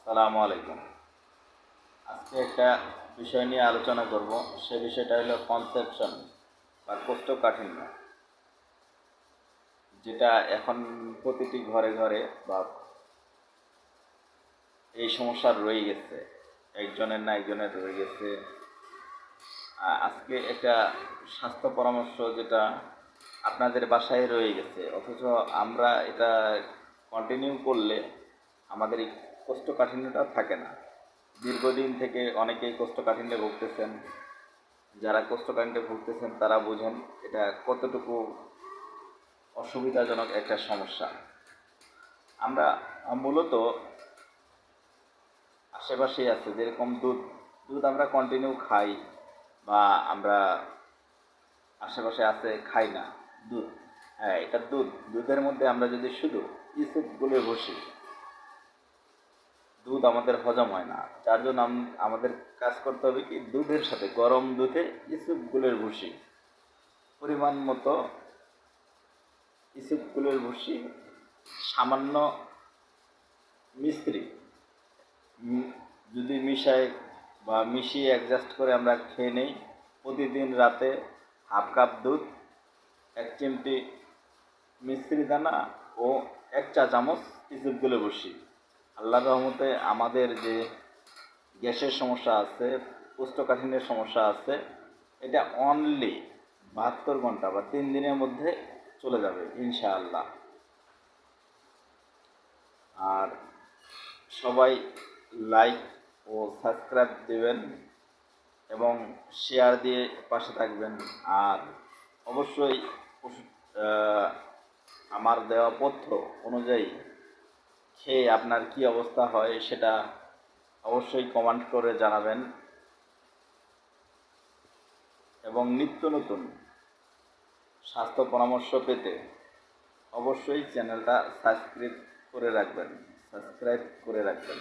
আসসালামু আলাইকুম। আজকে একটা বিষয় নিয়ে আলোচনা করব। সে বিষয়টা হলো কনসেপশন বা কোষ্ঠকাঠিন্য, যেটা এখন প্রতিটি ঘরে ঘরে বা এই সমস্যা রয়ে গেছে, একজনের না একজনের রয়ে গেছে। আজকে একটা স্বাস্থ্য পরামর্শ যেটা আপনাদের বাসায় রয়ে গেছে, অথচ আমরা এটা কন্টিনিউ করলে আমাদের এই কোষ্ঠকাঠিন্যটা থাকে না। দীর্ঘদিন থেকে অনেকেই কোষ্ঠকাঠিন্যে ভুগতেছেন। যারা কোষ্ঠকাঠিন্যে ভুগতেছেন তারা বোঝেন এটা কতটুকু অসুবিধাজনক একটা সমস্যা। আমরা মূলত আশেপাশেই আছে, যেরকম দুধ দুধ আমরা কন্টিনিউ খাই, বা আমরা আশেপাশে আছে খাই না দুধ। হ্যাঁ, এটা দুধের মধ্যে আমরা যদি শুধু ইসুপগুলো বসি, দুধ আমাদের হজম হয় না। যার জন্য আমাদের কাজ করতে হবে কি, দুধের সাথে গরম দুধে ইসুপগুলের ভুসি, পরিমাণ মতো ইসুপগুলের ভুসি, সামান্য মিশ্রি যদি মিশাই বা মিশিয়ে অ্যাডজাস্ট করে আমরা খেয়ে নেই। প্রতিদিন রাতে হাফ কাপ দুধ, 1 চিমটি মিশ্রি দানা ও 1 চা চামচ ইসুপগুলো বসি। আল্লাহর রহমতে আমাদের যে গ্যাসের সমস্যা আছে, কোষ্ঠকাঠিন্যের সমস্যা আছে, এটা অনলি 72 ঘন্টা বা 3 দিনের মধ্যে চলে যাবে ইনশাআল্লাহ। আর সবাই লাইক ও সাবস্ক্রাইব দেবেন এবং শেয়ার দিয়ে পাশে থাকবেন। আর অবশ্যই আমার দেওয়া পথ্য অনুযায়ী খেয়ে আপনার কি অবস্থা হয় সেটা অবশ্যই কমেন্ট করে জানাবেন। এবং নিত্য নতুন স্বাস্থ্য পরামর্শ পেতে অবশ্যই চ্যানেলটা সাবস্ক্রাইব করে রাখবেন।